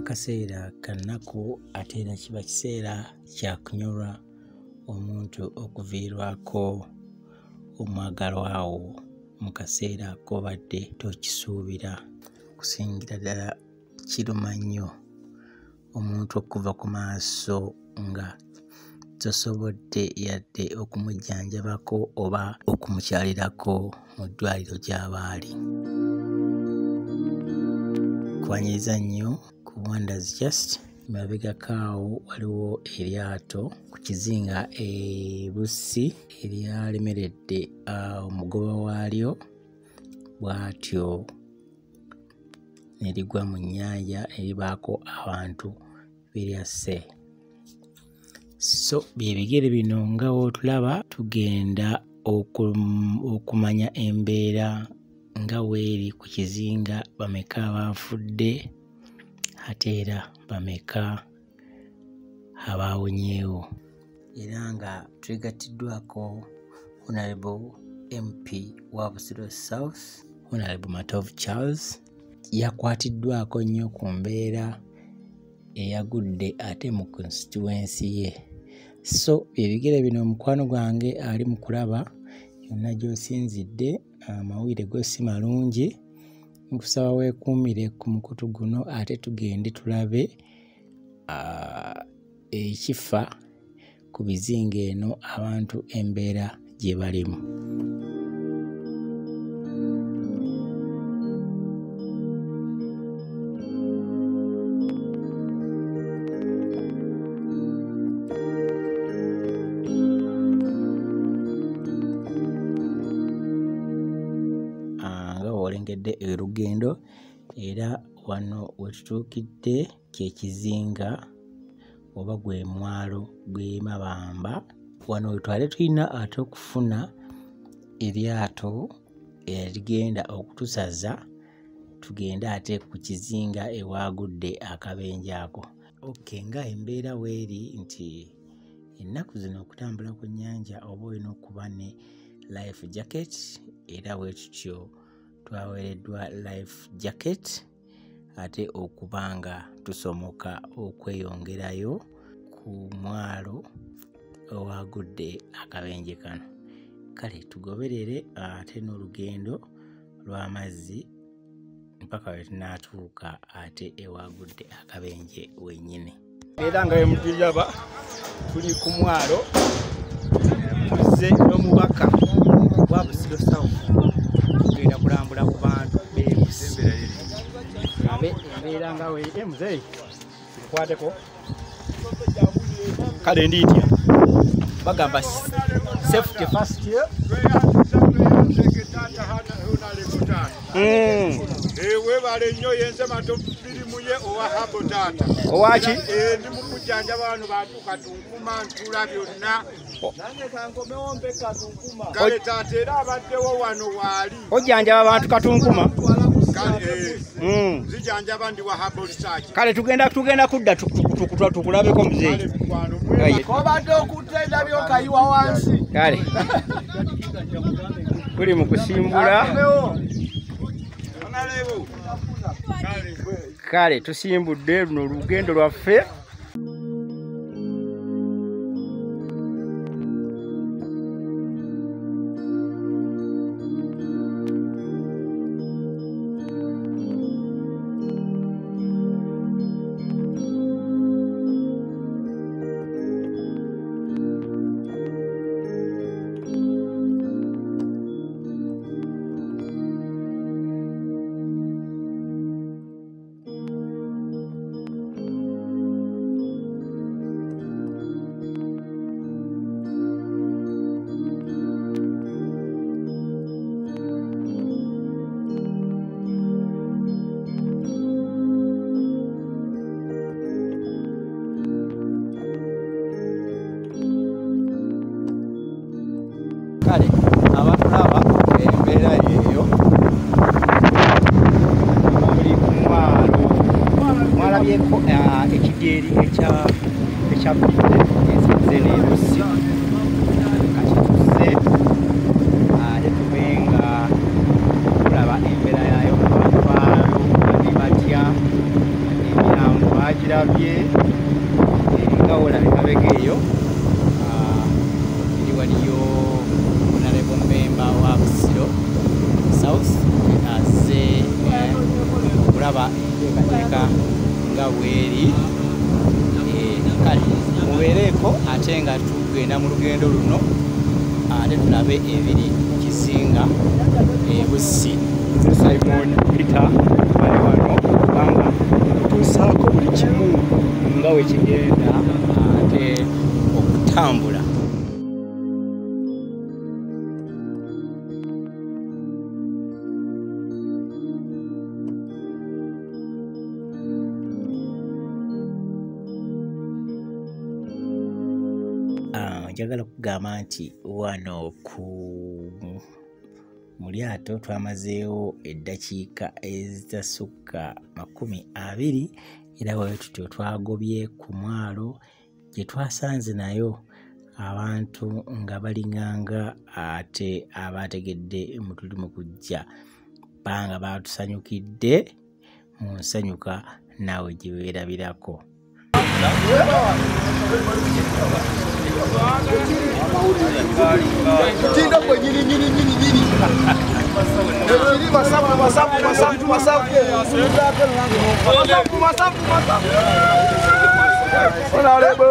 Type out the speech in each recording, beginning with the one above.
kaseera kannaku ate era kiba kiseera kya kunyolwa omuntu okuviirwako omwagalwa wo mu kaseera k'obadde tokisuubira. Kusingira ddala kiruma nnyo omuntu okuva ku maaso nga tosobodde yadde okumujjanjabako oba okumukyalirako mu ddwaliro gy'aba ali. Kwanyiriza nnyo ku Wonders Just. Mabegako awo waliwo eryato ku Kizinga Bussi eryalemeredde omugoba waalyo bw'atyo ne ligwa mu nnyanja ne libaako abantu biryasse. So byebigere bino nga w'otulaba tugenda okumanya embeera nga weeri ku Kizinga, bameka abaafudde ate era bameka abaawonyeewo. Era nga twegattiddwako Honorable MP wa Busiro South, Honorable Matovu Charles, yakwatiddwako nnyo ku mbeera eyagudde ate mu constituency ye. So ebigere bino omukwano gwange ali mu kulaba yonna gy'osinzidde, amawulire go si malungi. Nkusaba weekuumire ku mukutu guno ate tugende tulabe ekifa ku bizinga eno abantu embeera gye balimu. Olengedde erugendo era wano wetutuukidde kye Kizinga oba gwe mwalo gw'e Mabamba. Wano wetwali tulina ate okufuna eryato erigenda okutusaza tugende ate ku Kizinga ewagudde akabenje ako. Okay, nga embeera weeri nti ennaku zino okutambula ku nnyanja oba olina okuba ne life jacket, era weetutyo twaweereddwa life jacket ate okubanga tusomoka okweyongerayo ku mwalo owagudde akabenje kano. Kale tugoberere ate n'olugendo lw'amazzi mpaka we tunaatuuka ate ewagudde akabenje wennyini. Era nga bwemugiraba tuli ku mwalo tuzze n'omubaka wa Busiro South tugenda kulambula ku bantu b'Ebussi. Embeera nga weeri muzeeyi tukwateko. Kale ndiitya bagamba safety first year. Webale nnyo yenze mato firimu ye owa habo taata. Owaki? Ndi mu kujjanjaba bano bantu Katunkuma ntula byonna. Nange kankomewo mpe Katunkuma. Kale taata era abaddewo wano waali. Ojjanjaba abantu Katunkuma? Kale zijanjaba ndi wa habo research. Kale tugenda kudda tukulabeko muzeeyi. Obadde okutenda byokayiwa wansi. Kale tuli mu kusimbula. Kale tusimbudde luno olugendo lwaffe. Kale abatulaba embeera yeeyo oli ku mwalo mwalabyeko ekidyeri ekyabudde esinze n'Ebussi kati tuzze ate tubenga tulaba embeera yayo ku bantu baayo ne batya Emirambo tugenda mu lugendo luno ate tulabe ebiri Kizinga Bussi Simon Peter bali wano kubanga tusaako buli kimu nga we kigenda ate okutambula. Njagala kugamba nti wano mu lyato twamazeewo eddakiika ezitasukka 20 era bwe tutyo twagobye ku mwalo gye twasanze nayo abantu nga balinganga ate abategedde mutuli mu kujja banga batusanyukidde mu nsanyuka naawe gye weerabirako. Tinda kwa nyini. Masafu. Unalebo.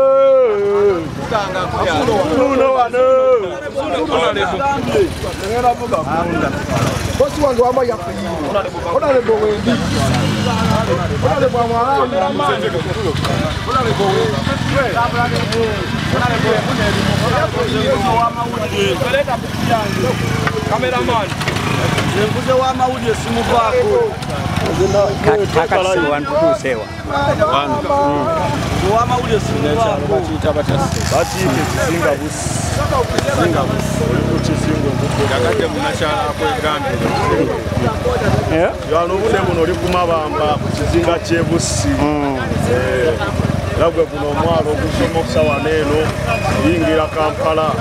Bosi wangu ama ya kuyi. Unalebo wendi. Unalebo mwana. Unalebo cameraman nembuze wa mawulire simu kwako kakasi wantu kusewa wa mawulire simu kwako bakita batike Kizinga Bussi Kizinga yakate munashala kwegambe yano bude muno oli kumabamba Kizinga kye Bussi labwe kuno omwalo okusomosa waneno yingira Kampala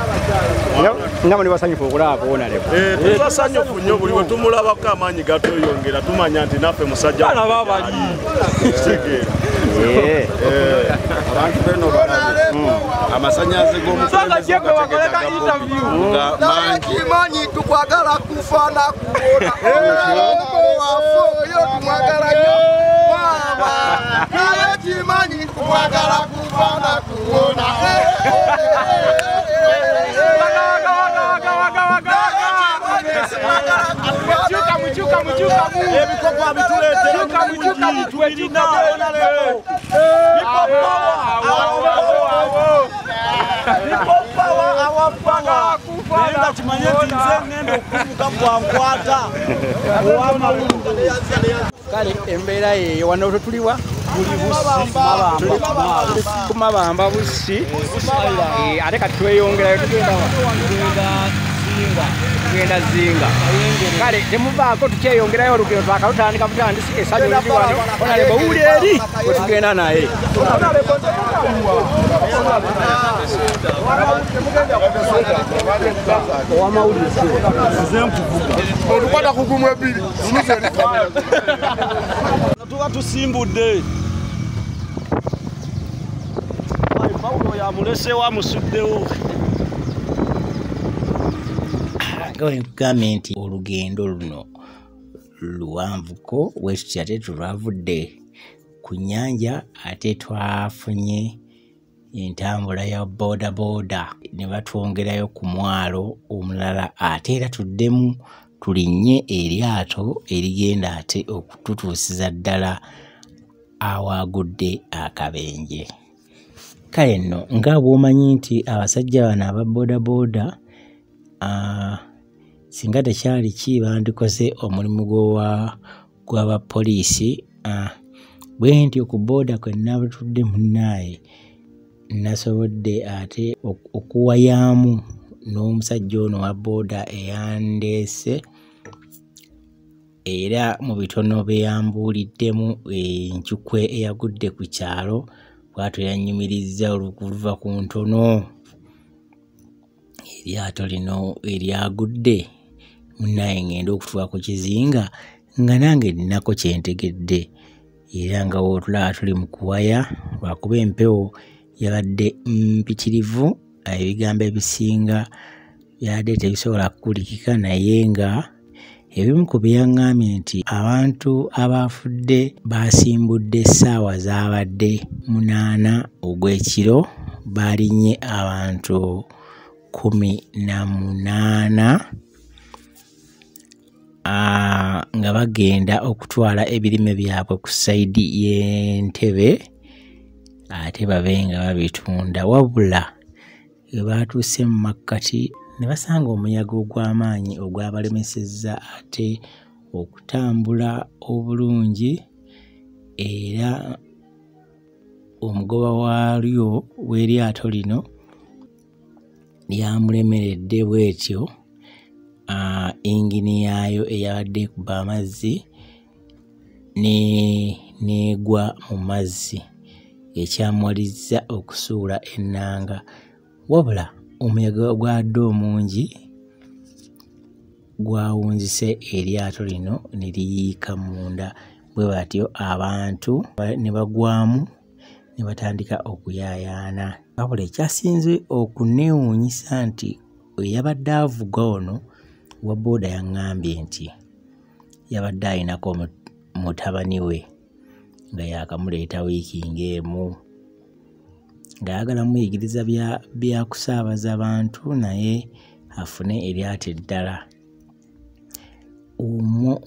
nga muli basanyufu okulaba onaleko twasanyufu nnyo buli we tumulabako amaanyi gatoyongera tumanya nti naffe musajja bana babali abantu beno balabe amasanyaze g'omukulembeze manyi tukwagala kufa na kuona wafoyo tumwagala nyo mama naye kimanyi tukwagala kufa na kuona Muchuka ebikoko abituleetera muchuka onaleko Nenda kimanye nze ngenda okuvuga bwankwata kale embeera yeyo wano tuliwa kumabamba Bussi ate kati tweyongerayo tugenda Zinga kale temuvaako tukyeyongerayo olugendo twakalutandika butandisi esajo liri wano onalebo wuli eri we tugenda naye olukwata kugumu ebiri tuba tusimbudde Paulo yamulesewa musuddewo nkugambye nti olugendo luno luwanvuko wekityo ate tulwavudde ku nnyanja ate twafunye entambula ya boda ne batwongerayo ku mwalo omulala ate era tuddemu tulinnye eryato erigenda ate okututuusiza ddala awagudde akabenje. Kale nno nga bw'omanyi nti abasajja bano aba boda singa tekyali ki bandikoze omulimu gw'abapoliisi bwe ntyo ku booda kwe nabatudde munnaye nasobodde ate okuwayaamu n'omusajja ono wa booda eyandeese era mu bitono bye yambuuliddemu enkyukwe eyagudde ku kyalo bw'atyo yannyumirizza oluva ku ntono eryato lino eryagudde munnaye ngenda okutuuka ku Kizinga nga nange nnako kyentegedde era nga wootulaba tuli mu kuwaya lwakuba empewo yabadde mpitirivu ebigambo ebisinga byadde tebisobola kukulikika naye nga ebimu ku byaŋŋambye nti abantu abaafudde baasimbudde essaawa zaabadde 8 ogw'ekiro balinye abantu 18 nga bagenda okutwala ebirime byabwe ku saidi y'Entebbe ate babe nga babitunda, wabula we batuuse mu makkati ne basanga omuyaga ogw'amaanyi ogwabalemesezza ate okutambula obulungi, era omugoba waalyo w'eryato lino lyamulemeredde bw'etyo engini yaayo eyabadde ekuba amazzi n'egwa mu mazzi ekyamuwalizza okusuula ennanga, wabula omuyaga gwadde omungi gwawunzise eryato lino ne liyiika munda, bwe batyo abantu ne bagwamu ne batandika okuyaayaana. Wabula ekyasinze okuneewuunyisa nti eyabadde avuga ono wa booda yaŋŋambye nti yabadde alinako mutabani we nga yakamuleeta wiiki ng'emu ng'ayagala muyigiriza bya kusaabaza abantu naye afune eryato eddala.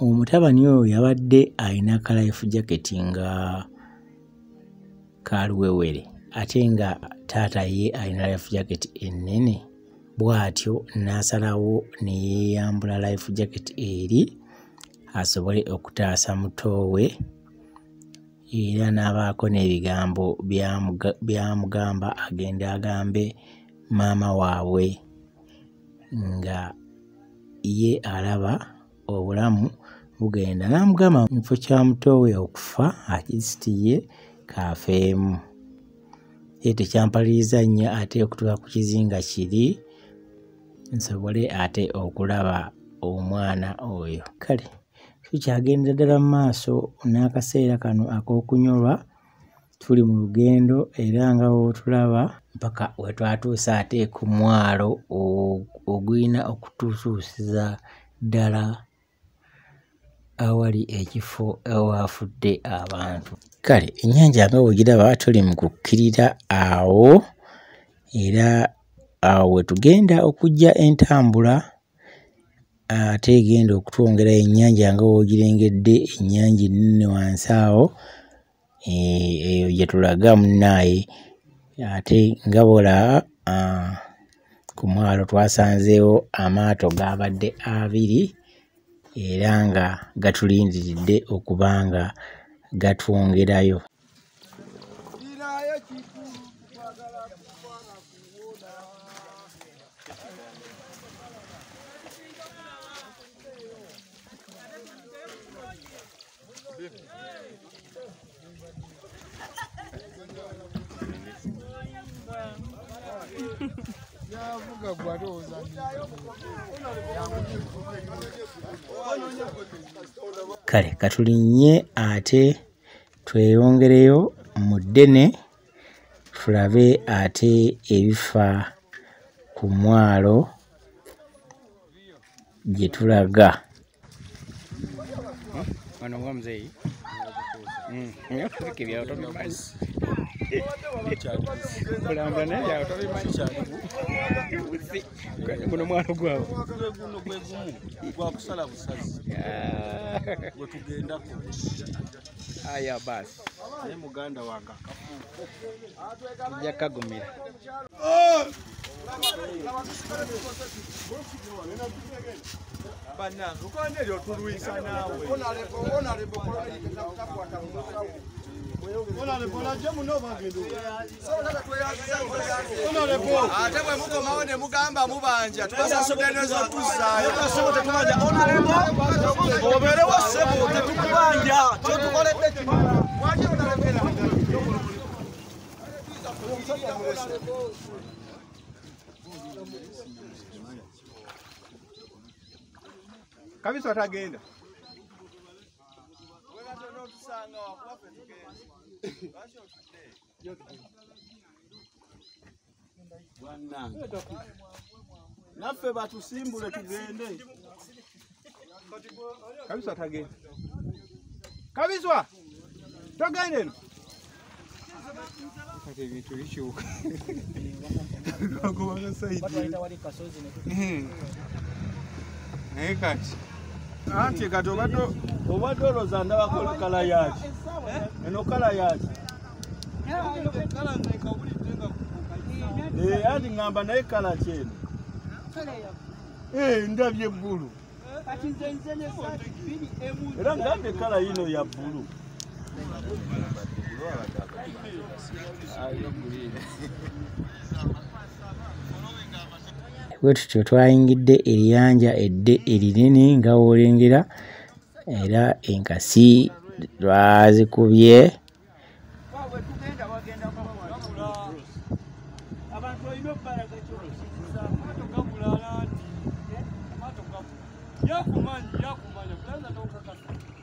Omutabani oyo yabadde alina ka life jacket nga kaluwewere ate nga taata ye alina life jacket ennene, bw'atyo n'asalawo ne yeeyambula life jacket eri asobole okutaasa muto we, era n'abaako n'ebigambo byamugamba agende agambe maama waabwe nga ye alaba obulamu bugenda, n'amugamba mu kifo kya muto we okufa akisitiye kaafeemu. Ye tekyampaliriza nnyo ate okutuuka ku kizinga kiri nsobole ate okulaba omwana oyo. Kale tukyagenda ddala mu maaso n'akaseera kano ak'okunyolwa, tuli mu lugendo era nga w'otulaba mpaka we twatuuse ate ku mwalo ogulina okututuusiza ddala awali ekifo awafudde abantu. Kale ennyanja nga bw'ogiraba tuli mu kukkirira awo, era awo we tugenda okujja entambula ate egenda okutwongera ennyanja nga w'ogirengedde, ennyanja ennene wansi awo, eyo gye tulaga munnaaye. Ate nga bw'olaba ku mwalo twasanzeewo amaato gaabadde 2 era nga gatulindiridde okuba nga gatwongerayo. Kale katulinnye ate tweyongereyo mu ddene tulabe ate ebifa ku mwalo gye tulaga. Guno mwalo gwawe gwakusala busazi gwe tugendako. Aya basi naye muganda wange tujja kagumira. Bannange okwange eryo tulwisa naawe ate bwe mukomawo ne mugamba mubanja tubasasogeneza tuzaayo obeere wassebo tetukubanja kyotukoledde kino. Kabisa tagenda. Naffe batusimbule tugende. Kabisa tagenda. Kabiswa tagenda eno. kati ebintu bikyuka lwagobaga saidi naye kati anti kati obadde olowooza ndabako kala yaki eno kala yaki anti ŋŋamba naye kala kyeno ndabye bbulu era ngambye kala yino ya bbulu bwe tutyo twayingidde eriyanja edde erinene nga woolengera era enkasi twazikubye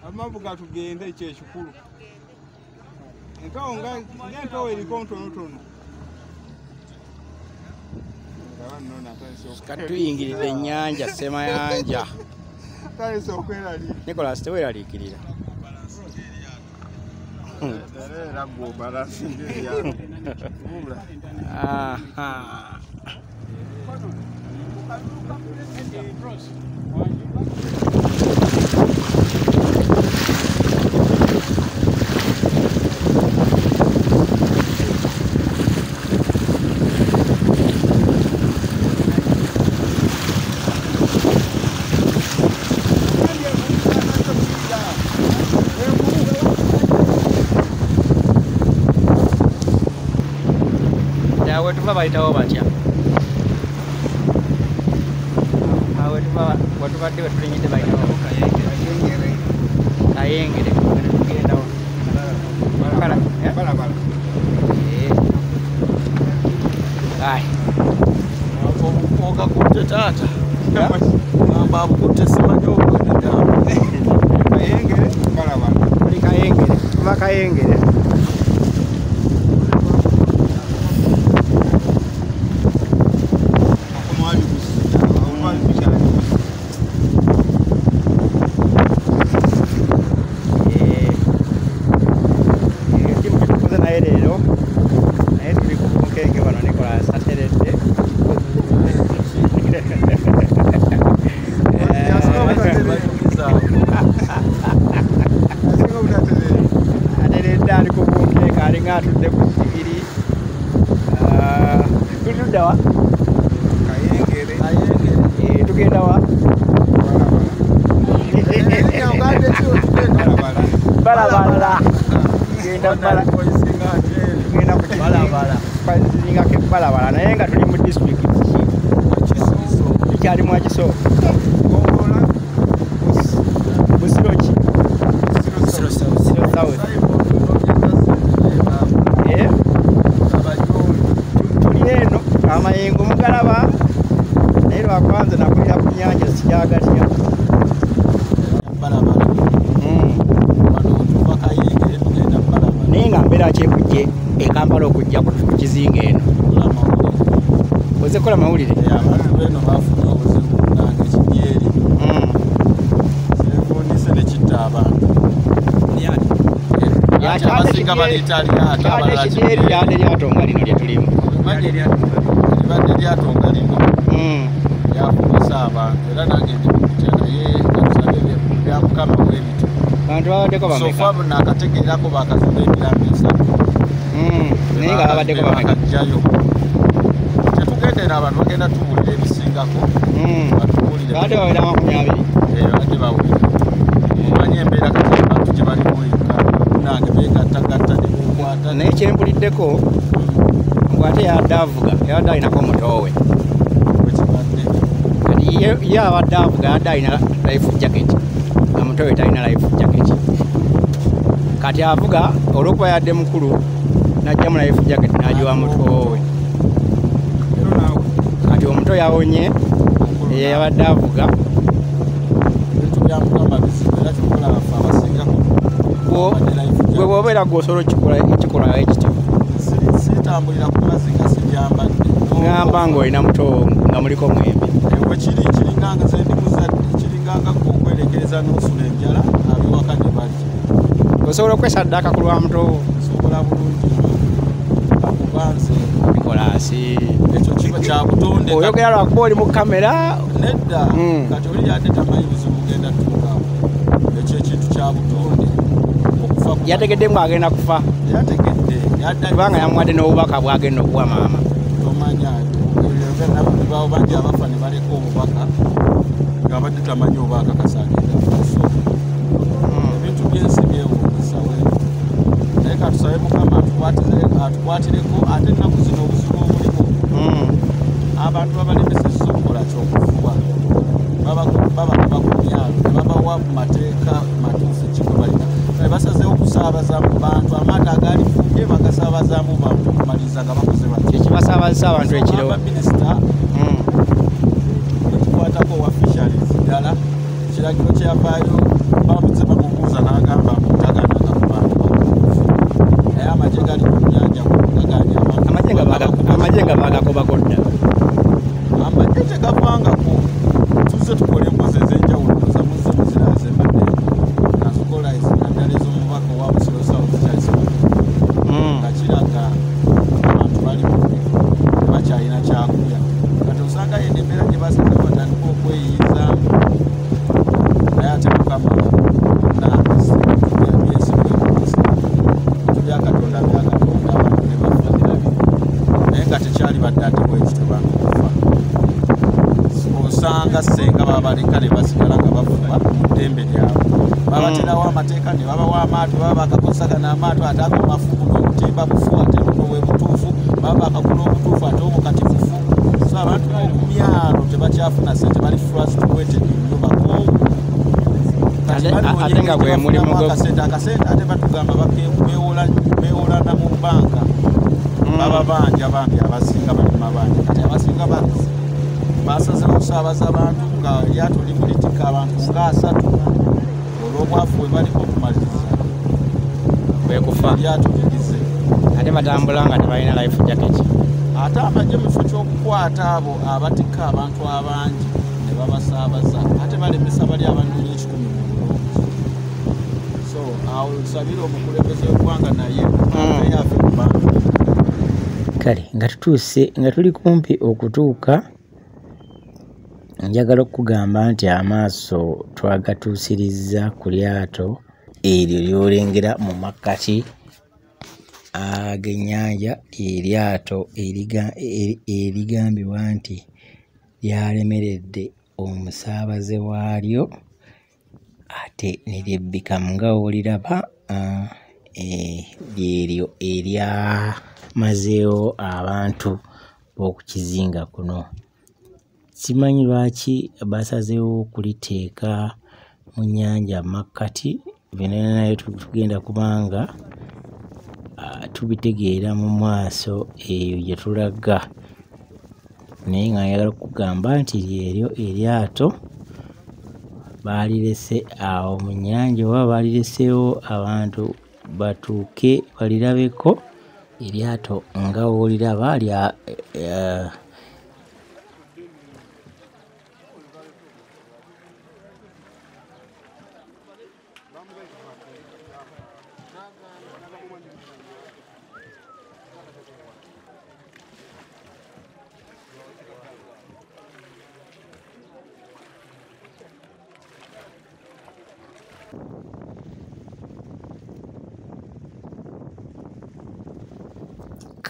amabuga tugende ekyo ekikulu enkawo eriko ntonotono kati tuyingiridde ennyanja semayanja talese okweraliikirira Nicholas teweeraliikirira era gwobala wetuva bayitawo batya wetubadde wetulinyidde bayitawo kayengere tugendawo okakutte taata amba abukutte simanyi obwedda kayengere balabala oli kayengere tuva kayengere balabala naye nga tuli mu district ikyali mwakiso busiroki tuli eno amayengo mugalaba naye lwakwanza nakulira ku nyanja sijagatya naye nga mbeera kyekujje ekampala okujja ku kizinga eno ozekola mawulire abantu beno bafunye obuzibu nange kidyeri kyefundise nekitta abantu abasinga baliyita lyate lyatonga lino lyetulimu libadde lyatonga lino lyafunisa abantu era nange ndikutya naye akusabe byamukama bwebito bantu babaddeko sofa nakategererako bakazimba emirambo esatu naye nga babaddeko bakajjayo tetugendera abantu bagenda tuwulira ebisingako batuwulire badde bawera 20 badde bawulire omanye embeera kati abantu gye balimu nange begattagatta nebukwata naye kyempuliddeko ngu ate yabadde avuga alinako omutoowe wekibadde kati ye abadde avuga yabadde alina life jacket nga mutoowe talina life jacket kati avuga olwokuba yadde mukulu najjamu life jacket nagiwa mutoowe kati omuto yawonye yabadde avuga gwe bwobeera gwosobola ekikola ekityo sitambulira ku mazzi nga sibyambadde ngamba ngaolina muto nga muliko mwembi wekiri kiringanga zendimuzadde kiringanga okwerekereza n'osula enjala abiwaka ne bali osobola okwesaddaaka ku lwa muto sobola bulungi kubanze Nikolasi ekyo kiba kya butonde oyogera lwakuba oli mu kamera nedda kati oli yadde tamanyi buzibu bugenda tuukawo ekyo ekintu kya butonde okufa yategedde ngo agenda kufa yategedde kubanga yamuwadde n'obubaka bwagenda okuwa maama tomanya nabaawo bangi abafa ne baleka obubaka ng'abadde tamanyi oba akakasa agenda so ebintu byensi byewuunyisa weeyo naye katusabe mukama atukwatireko ate ennaku zino obuzibu obulimu abantu babalemesezza okukola kyokufuba babakuba ku myalo ne babawa mu mateeka matuufu kiko balina ne basazeewo okusaabaza mu bantu amaato agalifubye bagasaabazaamu bantu okumaliriza nga bakoze batyo ekibasaabazisa abantu ekiro minisita ekikwatako owa fisheries ddala ekiragiro kyeyavaayo bamuze bamubuuza n'agamba mutaganaga ku bantu naye amagye gali ku nnyanja gaganya amagye nga baagakobako dda amagye tegavangako tuzze tukole empozi ez'enjawulo zamuze muziraze mbadde nazukola naddala ez'omubaka owa Busiro South nga kiraga abantu bali tebakyalina kyakulya kati osanga yeno embeera gye basaza batandika okweyiyiza naye ate mukama nabyesi bwemukisa bintu byakatonda byakatonda abantu ne bafairabi naye nga tekyali badde ate bwekitebanga okufa osanga senga babaleka ne basigala nga bafuba mu ddembe lyabwe babaterawo amateeka ne babawa amaato baba bakakozesagana amaato ate ako mafumu n'obutimba bufu ate buno bwe butuufu baba bakakula obutuufu ate obukatifufu so abantu b'oku myalo tebakyafuna sente bali frustrated nnyo bakoowu ate nga bwe mulimu akasente ate batugamba beewolana mu bbanka baba banja bambi abasinga balima banja kati abasinga basazewo okusaabaza abantu nga eryato limulitika abantu nga 3 olw'obwavu bwe baliko okumaliriza bwekufa eryato ligize ate batambula nga tebalina life jacket ate amagye mu kifo ky'okukwata abo abatika abantu abangi ne babasaabaza ate balemesa bali abanonya 1,000 so awo nsabire omukulembeze w'eggwanga naye yafe ku bantu kale nga tutuuse nga tuli kumpi okutuuka njagala okugamba nti amaaso twagatuusirizza ku lyato eryo lyolengera mu makkati ag'ennyanja eryato erigambibwa nti lyalemeredde omusaabaze waalyo ate ne lyebbikamu nga oliraba lyeryo eryamazeewo abantu b'oku Kizinga kuno. Simanyi lwaki basazeewo okuliteeka mu nnyanja makkati, bino nayo tugenda kubanga tubitegeera mu maaso eyo gye tulaga, naye nga njagala okugamba nti lyeryo eryato baalirese awo mu nnyanja oba baalireseewo abantu batuuke balirabeko. Eryato nga wooliraba lya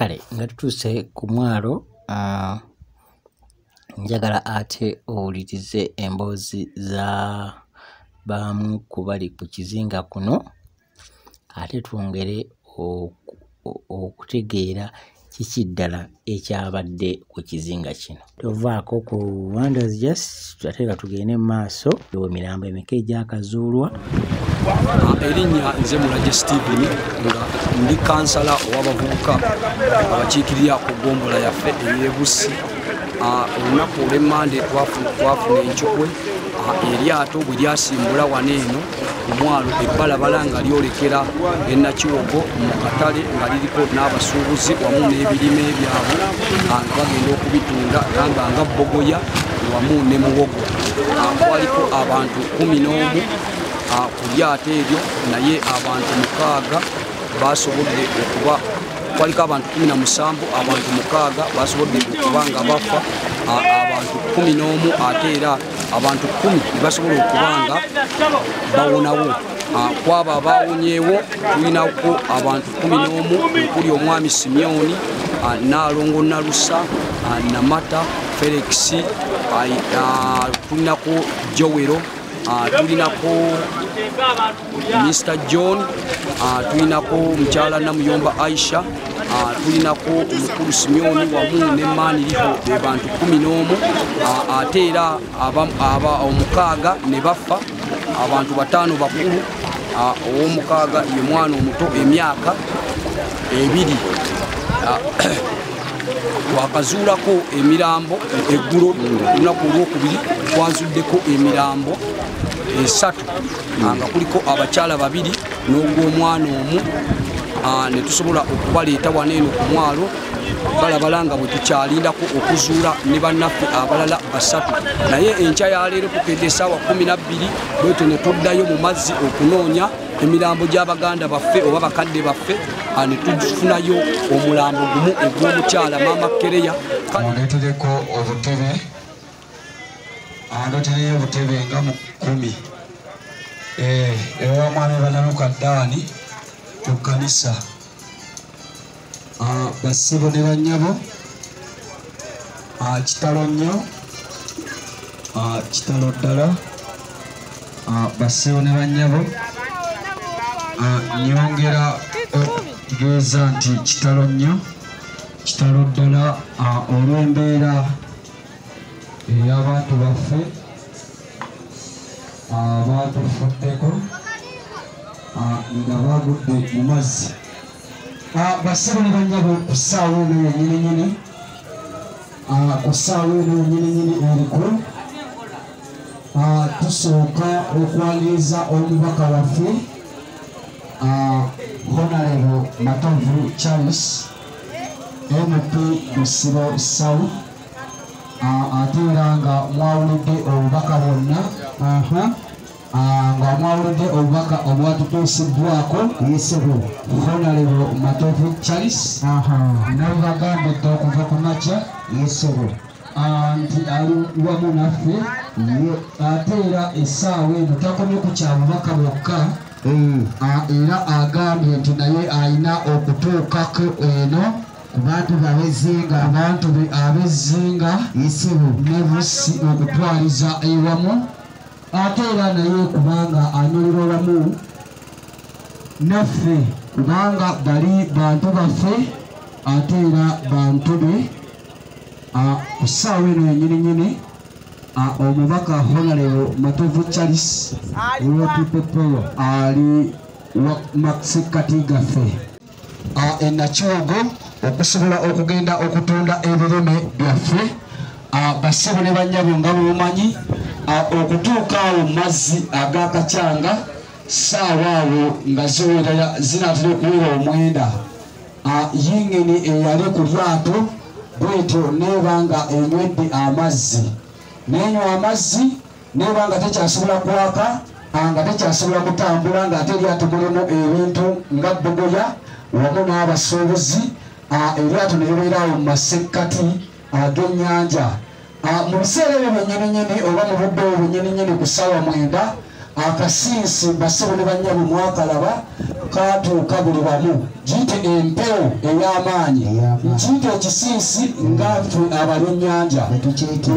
kale nga tutuuse ku mwalo, njagala ate owulirize emboozi za bamu ku bali ku Kizinga kuno, ate twongere okutegeera kiki ddala ekyabadde ku Kizinga kino. Tovaako ku Wonders Just ate nga tugende mu maaso. Emirambo emeka egyakazuulwa. Erinnya nze Mulage Stephen nga ndi kansala ow'abavubuka abakiikirira ku ggombola yaffe ey'e Bussi. Olunaku olw'Emmande twafuna enkyukwe, eryato bwe lyasimbula wano eno ku mwalo ebbalabala nga lyolekera e Nakiwogo mu katale nga liriko n'abasuubuzi wamu n'ebirime byabwe bagenda okubitunda nga bbogoya wamu ne muwogo. Kwaliko abantu 11 ku lyato eryo, naye abantu 6 basobodde okuba kwaliko abantu 17 abantu 6 basobodde okuba nga bafa abantu 11 ate era abantu 10 basobola okuba nga bawonawo kwabo abawonyeewo tulinako abantu 11 okuli omwami Simyoni Nalongo Nalusa Namata Felix tulinako Jowero tulinako Mr. John tulinako mukyala Namuyomba Aisha tulinako omukulu Simyoni wamu ne Maniriho abantu 11 ate era omukaaga ne bafa abantu 5 bakulu ow'omukaaga ye mwana omuto emyaka 2 twakazuulako emirambo eggulo olunaku olwokubiri twazuddeko emirambo 3 nga kuliko abakyala 2 n'ogw'omwana omu ne tusobola okubaleeta waneeno ku mwalo balabala nga bwe tukyalindako okuzuula ne bannaffe abalala 3 naye enkya yaleero tukedde essaawa 12 bwetyo ne tuddayo mu mazzi okunoonya emirambo gy'abaganda baffe oba bakadde baffe ne tufunayo omulambo gumu ogw'omukyala Maama Kereya. Ndeetereko obutebe ndotereyo obutebe nga mu 10 ewamwami Bananuka Daani ku kkanisa basibo ne bannyabo kitalo nnyo kitalo ddala basibo ne bannyabo nyongera okutegeeza nti kitalo nnyo kitalo ddala olw'embeera ey'abantu baffe abatufuddeko nga bagudde mu mazzi basibo ne bannyabo ku ssaawa eno yennyininyini ku ssaawa eno yennyininyini erikulu tusooka okwaniriza omubaka waffe Honorable Matovu Charles MP Busiro South ate era nga mwawulidde obubaka bwonna nga mwawulidde obubaka obwatutuusiddwako yesebo Honorable Matovu Charles nabo bagambidde okuva ku makya yesebo nti ali wamu naffe ate era essaawa eno takomye ku kyabubaka bwokka era agambye nti naye alina okutuukako eno ku bantu abezinga abantu abezinga yesibu ne Bussi okutwaliza ewamu ate era naye kubanga anyolera wamu naffe kubanga bali bantu baffe ate era bantu be ku ssaawa eno yennyininyini omubaka Honorable Matovu Charles Ewotipepeyo ali masekati gaffe enakyogo okusobola okugenda okutunda ebirime byaffe basibo ne bannyabo nga bwomanyi okutuuka awo mu mazzi agakacyanga ssaawa awo nga ziwerera zinatera okuwera 9 yingini eyali ku lyato bwetyo nebanga enywedde amazzi nenywa amazzi nebanga tekyasobola kwaka nga tekyasobola kutambula nga ate eryato mulimu ebintu nga bbogoya wamu n'abasuubuzi eryato ne libeerawo mu masekkati ag'ennyanja mu biseera ebyo byennyininyini oba mu budde obwo bwennyininyini ku ssaawa 9 akasinsi basibo ne bannyabo mwakalaba katuuka buli wamu giyite empewo ey'amaanyi giyite ekisinsi nga ffe abalyennyanja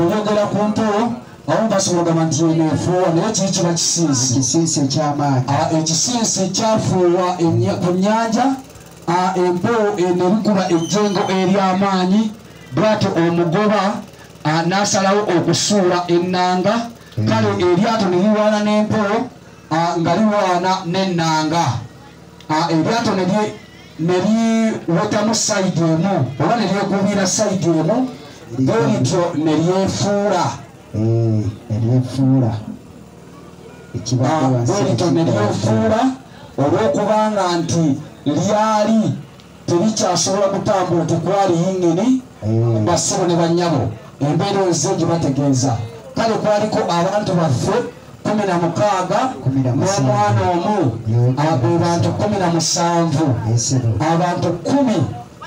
oyogera ku mpewo awo basobola gamba nti eneefuuwa naye kiri kiba kisinsi ekyamaanyi ekisinsi ekyafuuwa ku nnyanja empewo enebikuba ejjengo ery'amaanyi bwatyo omugoba n'asalawo okusuula ennanga kale eryato ne liwaana n'empewo nga liwaana n'ennanga eryato ne liwetamu sayidi emu oba ne lyekubira sayidi emu ng'erityo ne lyefuula bwerityo ne lyefuula olw'okubanga nti lyali terikyasobola kutambula tekwali yingini basibo ne bannyabo embeera enze gye bategeeza kale kwaliko abantu baffe 16 n'omwana omu be bantu 17 abantu 10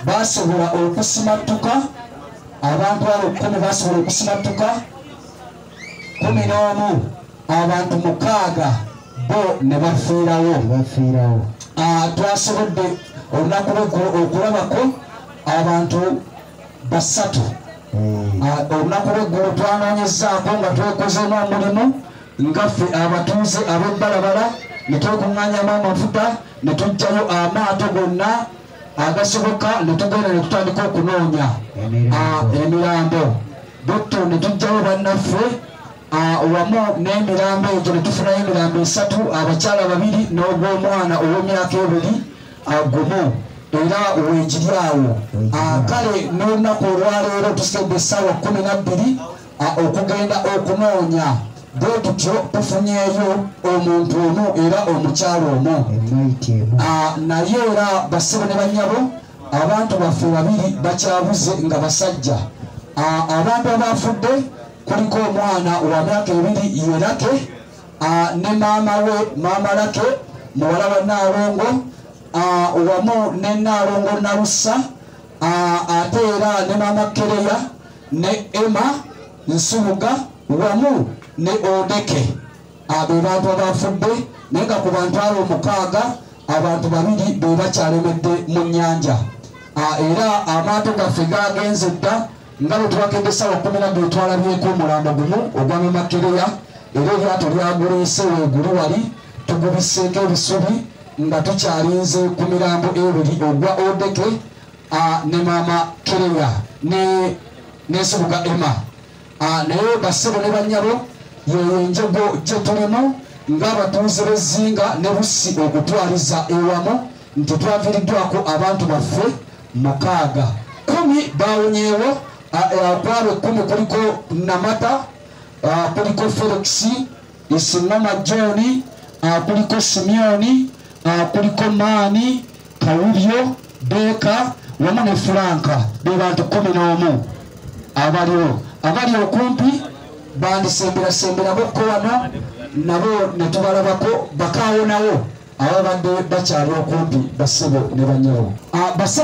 basobola okusimatuka abantu abo 10 basobola okusimatuka 11 abantu 6 bo ne bafiirawo twasobodde olunaku lw'eggulo okulabako abantu 3 olunaku lw'eggulo twanoonyezaako nga twekozeemu omulimu ngaffe abatuuze ab'ebbalabala ne twekuŋŋaanyamu amafuta ne tuggyayo amaato gonna agasoboka ne tugenda ne tutandika okunoonya emirambo botto ne tuggyayo bannaffe wamu n'emirambo egyo ne tufunayo emirambo 3 abakyala 2 n'ogw'omwana ow'emyaka 2 gumu era weegiri awo kale n'olunaku olwaleero tusigedde essaawa 12 okugenda okunoonya bwe tutyo tufunyeeyo omuntu omu era omukyalo omu naye era bassebo ne bannyabo abantu baffe 2 bakyabuze nga basajja abantu abafudde kuliko omwana wa myaka 2 yerake ne maama lake muwala wa Naalongo wamu ne Naalongo Nalussa ate era ne maama Kereya ne Emma Nsubuga wamu ne Odeke abo bantu abafudde naye nga ku bantu abo 6 abantu 2 be bakyalemedde mu nnyanja era amaato gaffe gagenze dda nga bwe twakedde essaawa 12 twalabyeko omulambo gumu ogwa Mamakereya era eryato lyaguliise weegulu wali tugubiseeko ebisubi nga tukyalinze ku mirambo 2 ogwa Odeke ne maama Kereya ne Nsubuga Emma naye bassebo ne bannyabo yeyo enjogo gye tulimu ng'abatuuze b'Ezinga ne Bussi okutwaliza ewamu nti twaviiriddwako abantu baffe 6 10 baawonyeewo kwabo 10 kuliko Namata kuliko Felix Isimama John kuliko Simeoni kuliko Maani Kawulyo Beka wamu ne Franka be bantu 11 abali okumpi bandisemberasemberaboko wano nabo ne tubalabako bakaawonawo ababadde bakyali okumpi bassebo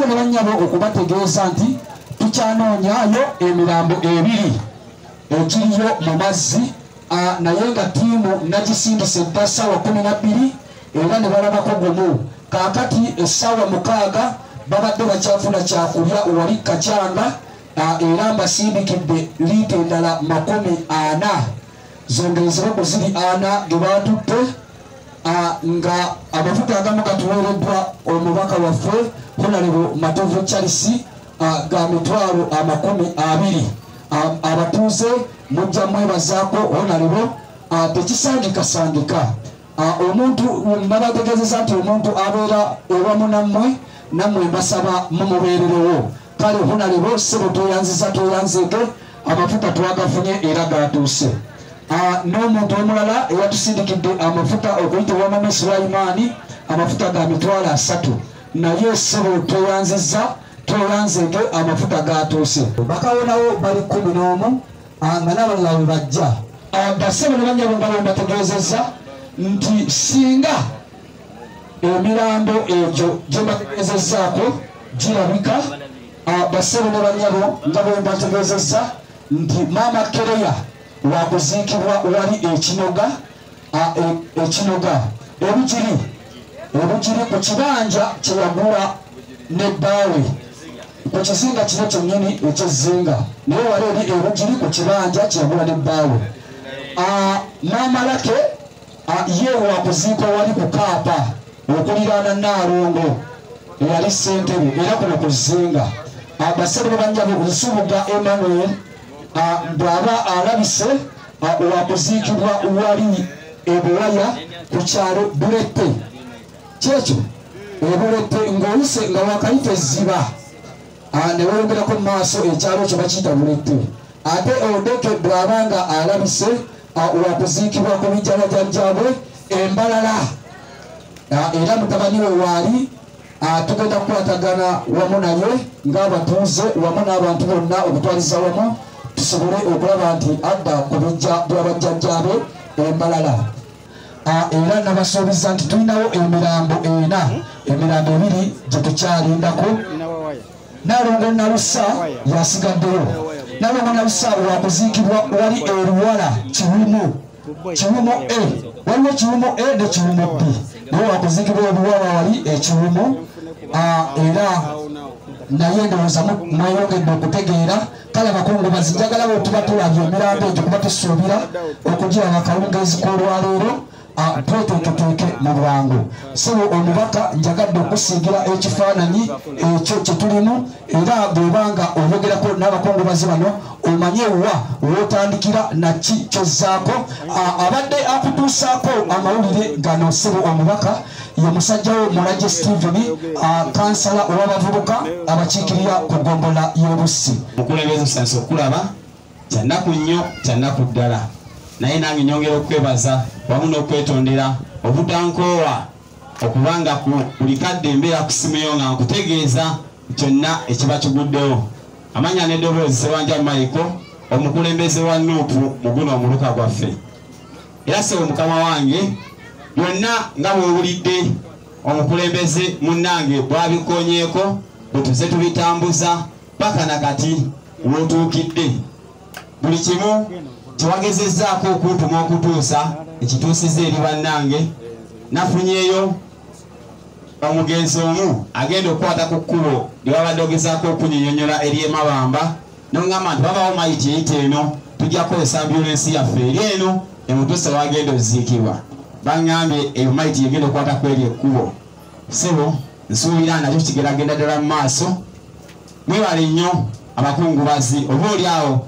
ne bannyabo okubategeeza nti tukyanoonyaayo emirambo 2 egiriyo mu mazzi naye nga ttiimu nagisindise dda essaawa 12 era ne balabako gumu kaakati essaawa 6 babadde bakyafuna kyakulya wali Kakyanga era mbasindikidde liita endala 40 zongerezebwa ku ziri 4 ge batutte nga amafuta agamu gatuweereddwa omubaka waffe Honorable Matovu Charles ga 20,000 abatuuze mujja mwebazaako Honorable tekisangikasangika omuntu nabategeezeza nti omuntu abeera ewamu nammwe mbasaba mumubeererewo kale Honorable sebo toyanzike amafuta twagafunye era gatuuse n'omuntu omulala eyatusindikidde amafuta okuyitibwa Mame Sulaimaani amafuta ga 3 naye sebo toyanzike amafuta gatuuse bakawonawo bali 11 nga n'abalala we bajja bassebo ne bannyabo nga bembategeezezza nti singa emirambo egyo gye mbategeezezzaako girabika bassebo ne bannyabo nga bembategeezezza nti maama Kereya wakuziikibwa wali ekinoga ebugiri ku kibanja kye yagula ne bbaawe ku kizinga kino kyennyini eky'Ezinga naye wali eri ebugiri ku kibanja kye yagula ne bbaawe maama lake ye wakuziikwa wali ku Kaapa okuliraana Naalongo eyali ssentebe era kuno ku Kizinga bassebo ne bannyabo Nsubuga Emmanuel bw'aba alabise wakuziikibwa wali ebuwaya ku kyalo Bulette kyekyo ebulette ng'oluse nga wakayita ezziba ne weyongerako mu maaso ekyalo ekyo bakiyita Bulette ate Odeke bw'abanga alabise wakuziikibwa ku bijanajjanjabwe Embalala era mutabani we waali tugenda kukwatagana wamu naye ng'abatuuze wamu n'abantu bonna okutwaliza wamu tusobole okulaba nti adda ku bijja by'abajjajjaabe Embalala era nabasuubiza nti tulinawo emirambo 2 gye tukyalindako Nalongo Nalusa yasigaddeyo. Nalongo Nalusa wakuziikibwa wali eruwala Kiwumo A. Waliwo Kiwumo A ne Kiwumo B. Naye wakuziikibwa eruwala wali ekiwumo era naye ndowooza mweyongedde okutegeera. Kale abakungubazi njagala bwe tuba tulabye emirambo egyo kuba tusuubira okugiraba akawungeezi k'olwaleero tweteeketeeke mu bwangu. So omubaka njagadde okusiigira ekifaananyi ekyo kye tulimu era bw'obanga oyogerako n'abakungubazi bano omanye wa w'otandikira naki kyozzaako. Abadde akutuusaako amawulire gano ssebo omubaka ye musajjawo Mulage Steven, kansala ow'abavubuka abakiikirira ku ggombolola y'e Bussi. Mukulembeze osanze okulaba kyannaku nnyo kyannaku ddala, naye nange nyongera okwebaza wamu n'okwetondera obutankoowa okubanga ku buli kadde embeera kusimeyo nga nkutegeeza kyonna ekiba kiguddewo. Amanya n'eddoboozi Ssebanja Michael, omukulembeze wa Nuupu mu guno omuluka gwaffe. Era ssebo mukama wange byonna nga bw'owulidde omukulembeze munnange bw'abikonyeeko bwe tuze tubitambuza paka na kati w'otuukidde. Buli kimu kiwagezezzaako okuntuma okutuusa ekituusiza eri bannange. Nafunyeyo omugenzi omu agenda okukwata ku kkubo lye wabadde ogezaako okunyinyonyola eri emabamba n'oŋŋamba nti babawo mayiti eyita eno tujja kukozesa ambyulensi yaffe eri eno emutuusa wagenda oziikibwa. Baŋŋambye eyo mayiti yegenda okukwata ku eri ekkubo. Ssebo nsuubira nakyo kigeragenda ddala mu maaso. Mwebale nnyo abakungubazi obaolyawo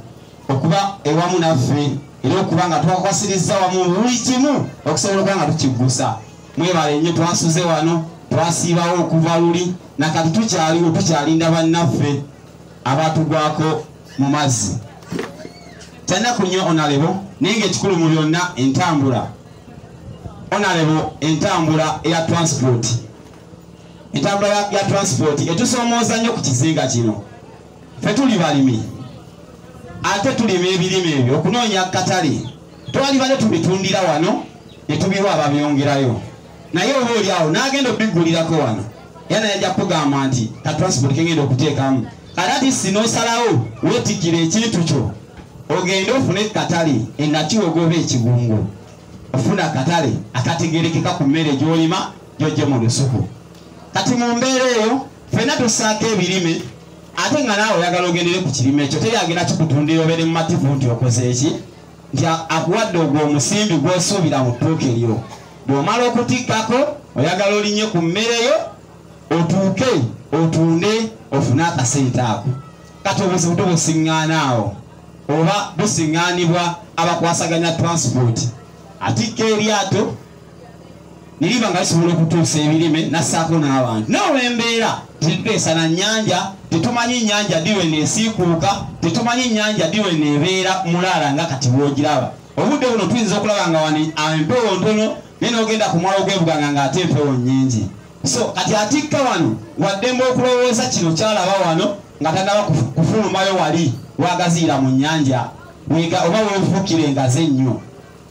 okuba ewamu naffe era okuba nga twakwasirizza wamu buli kimu okusobola okuba nga tukiggusa. Mwebale nnyo twasuze wano twasiibawo okuva luli nakati tukyaliwo tukyalinda bannaffe abatugwako mu mazzi. Kyannaku nnyo onalebo naye ng'ekikulu mu byonna entambula. Onalebo entambula eya transport. Entambula ya transport etusoomooza nnyo ku kizinga kino. Ffe tuli balimi ate tulima ebirime ebyo okunoonya katale. Twali bale tubitundira wano ne tubiwa ababyongerayo. Naye oba olyawo n'agenda obiggulirako wano era yajja kugamba nti ka transport kengenda okuteekamu. Kati sinosalawo weetikira ekintu kyo ogende ofune katale ennakiwogo oba ekigungo. Ofuna katale akategerekeka ku mmere gy'olima gy'ojje mu lusuku. Kati mu mbeera eyo ffenna tussaako ebirime ate nga naawe oyagala ogendere ku kirime ekyo teri agenda kikutundira obeere mu mativu nti okoze eki nti akuwadde ogwo omusimbi gw'osuubira mu ttuuka eryo. Bw'omala okutikkako oyagala olinnye ku mmere yo otuuke otunde ofune akasente ako. Kati obuzibu tubusiŋŋaana awo oba busiŋŋaanibwa abakwasaganya transport. Atikka eryato niriba nga lisobola okutuusa ebirime nassaako n'abantu. N'olw'embeera tituteesa na nnyanja, tetumanyi nnyanja diwe neesiikuuka, tetumanyi nnyanja diwe neebeera mulaala nga kati bw'ogiraba. Obudde buno tuyinza okulaba nga wano empewo ntono naye n'ogenda ku mwalo gw'ebuganga ng'ate empewo nnyingi. So kati atikka wano waddembe okulowooza kino kyalaba wano nga tannaba kufulumayo wali wagaziira mu nnyanja oba weefuukire engaze ennyo.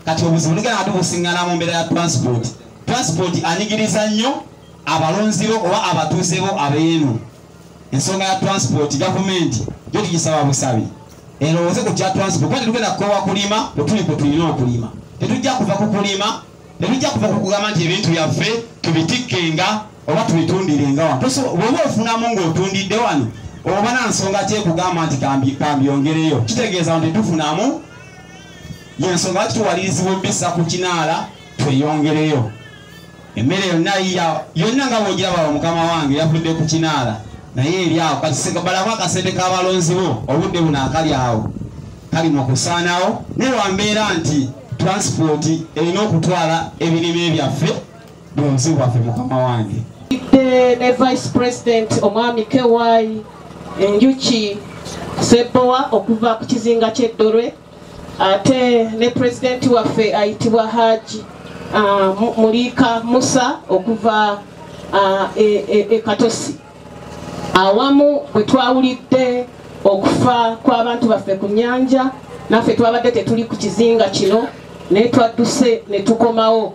Kati obuzibu ligana nga tubusiŋŋaana mu mbeera ya transport. Transport anyigiriza nnyo abalonzi bo oba abatuuze bo abeeno. Ensonga ya transport gavumenti yo tugisaba busabi erowooze ku kya transport kuba tetugenda kukowa kulima bwe tulina okulima. Tetujja kuva ku kulima, tetujja kuva ku kugamba nti ebintu byaffe tubitikkenga oba tubitundirenga wano. Bw'oba ofunamu ng'otundidde wano oba na nsonga kyekugamba nti kambyongereyo kitegeeza nti tufunamu yensonga lwaki tuwalirizibwa obbisa ku kinaala tweyongereyo. Emmere yonna nga bw'ogiraba mukama wange yavudde ku kinaala naye eri awo balamu akasente k'abalonzi bo obudde buno akali awo kali mu kusaanawo. Naye wambeera nti transport erina okutwala ebirime byaffe bulunzi bwaffe mukama wange. Ne Vice President omwami Kewai Enjuki Sebowa okuva ku kizinga ky'Eddolwe ate ne President waffe ayitibwa Haji Mulika Musa okuva Katosi. Awamu bwe twawulidde okufa kw'abantu baffe ku nnyanja naffe twabadde tetuli ku kizinga kino naye twadduse ne tukomawo.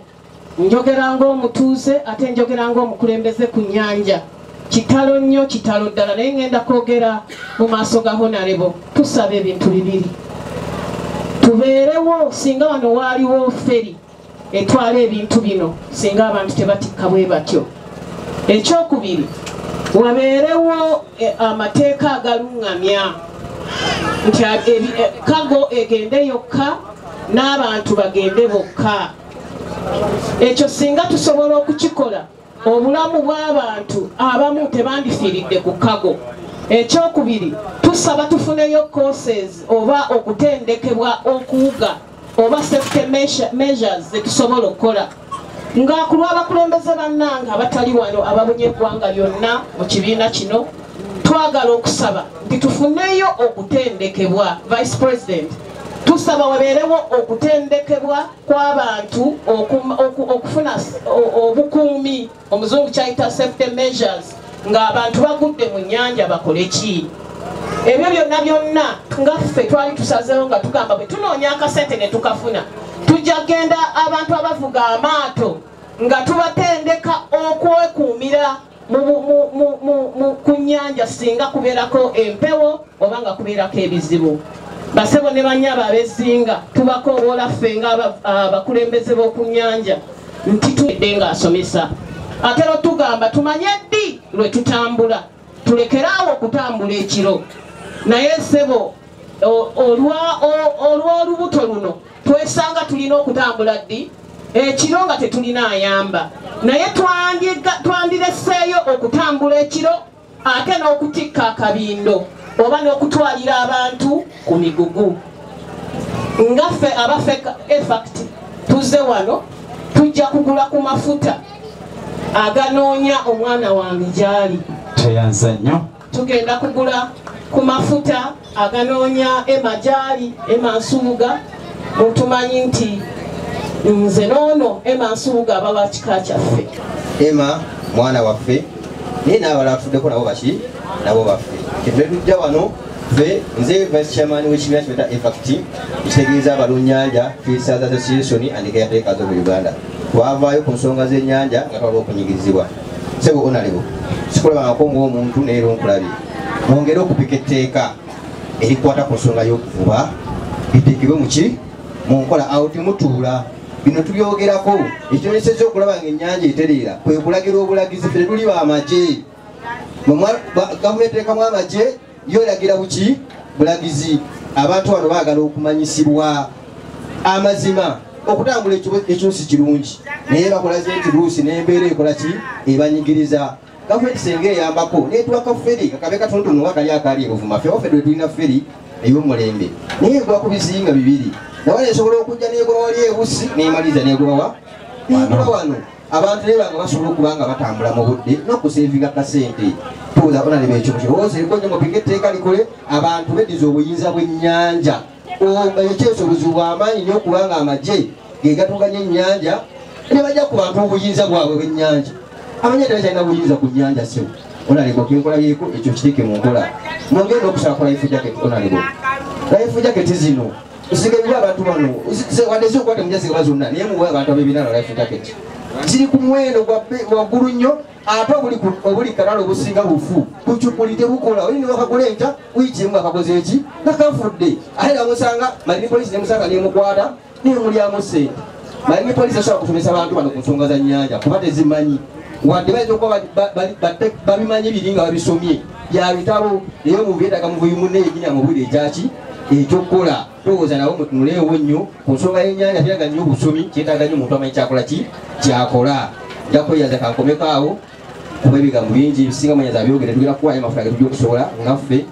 Njogera ng'omutuuze ate njogera ng'omukulembeze ku nnyanja. kitalo nnyo kitalo ddala naye ngenda kwogera mu maaso ga honorable tusaba ebintu bibiri tubeerewo singa wano waaliwo feri etwala ebintu bino singa abantu tebatikka bwe batyo ekyokubiri wabeerewo amateeka agaluŋŋamya nti kago egende yokka n'abantu bagende bokka ekyo singa tusobola okukikola obulamu bw'abantu abamu tebandifiiridde ku kago ekyokubiri tusaba tufuneyo courses oba okutendekebwa okuwuga oba safety measures zetusobola okukola nga ku lw'abakulembeze bannanga abatali wano ababunye eggwanga lyonna mu kibiina kino twagala okusaba nti tufuneyo okutendekebwa vice president tusaba wabeerewo okutendekebwa kw'abantu okufuna obukuumi omuzungu kyayita safety measures ng'abantu bagudde mu nnyanja bakole ki ebyo byonna ngaffe twali tusazeewo nga tugamba bwe tunoonya akasente ne tukafuna tujja genda abantu abavuga amaato nga tubatendeka okwekuumira ku nnyanja singa kubeerako empewo oba nga kubeerako ebizibu basebo ne banyaba abezinga tubakoowoola ffe nga abakulembeze b'oku nnyanja nti tudde ng'asomesa ate lo tugamba tumanye ddi lwe tutambula tulekeraawo okutambula ekiro naye sebo olw'olubuto luno twesanga tulina okutambula ddi ekiro nga tetulina ayamba naye twandireseeyo okutambula ekiro ate n'okutikka akabindo oba n'okutwalira abantu ku migugu ngaffe abaffe efact tuzze wano tujja kugula ku mafuta aganoonya omwana wange gyali teyanza nnyo tugenda kugula ku mafuta aganoonya ema gyali ema nsubuga mutumanyi nti nze noono ema nsubuga abawa kika kyaffe ema mwana waffe naye n'abalala tufuddeko nabo baki nabo baffe kyetujja wano ffe nze vice chairman w'ekibiina kibeta efact ekitegeeza abalunnyanja Fisheries Association and Caretakers of Uganda twavaayo ku nsonga z'ennyanja nga twalwa okunyigirizibwa sebo honorable sikulabangako ng'omuntu naye lonkulabye mwongere okupika etteeka erikwata ku nsonga y'okuvuba biteekebwe muki mu nkola awo temutuula bino tubyogerako ekitoneseza okulaba ng'ennyanja etereera kwe kulagira obulagizi ffe tuli b'amagye gavumenti ekamu amagye yo eragira buki bulagizi abantu bano baagala okumanyisibwa amazima okutambula ekyo si kirungi naye bakolaze nti luusi n'embeera ekola ki ebanyigiriza gavumenti senga eyambako netuwaka feri kakabe katonotono oba kali akali ebuvuma ffe waffe dwe tulina feri ey'omulembe naye egwa ku bizinga bibiri nawala esobola okujja negoba wali e Bussi nemaliza negobawa negoba wano abantu naye banga basobola okuba nga batambula mu budde n'okuseevinga kasente tuuza onaleba ekyo kirowooza erikonye mupika etteeka likole abantu beddiza obuyinza bw'ennyanja ekyesobozi bw'amaanyi nnyo okuba nga amagye ge gatuganya ennyanja ne bajja ku bantu obuyinza bwabwe bw'ennyanja amanya tebakyalina buyinza ku nnyanja sewo onalebo kenkolabyeko ekyo kiteeke mu nkola mwongenda okusaba ku life jacket onalebo life jacket zino zigabibwa abantu bano wadde zikukwate mujazigaba zonna naye muwe abantu ab'ebinaala life jacket ziri ku muwendo waggulu nnyo ate obuli kalala obusinga bufu kucupuli tebukola oli niwakagula enta wiikiemu akakoze eki nakafudde ate namusanga malini polisi nemusanga nemukwata nemulyamu sente malini polisi asobola kusomesa abantu bano ku nsonga za nnyanja kuba tezimanyi wadde bayinza okuba babimanyi biri nga babisomye bya bitabo naye mubyetaga mubuyimuneeginya mubuli ekyaki ekyokukola towooza nabo mutunuleewo nnyo ku nsonga y'ennyanja teraga nnyo obusomi kyetaaga nnyo omuntu amanyi kyakola ki kyakola nja kweyaza kankomekaawo kuba ebigambo bingi ebisinga munyaza byogere tugenda kukuwayo amafuta ge tujja okusobola ngaffe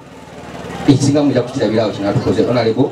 ekisinga mujja kukirabiraawo kinatukoze onalebo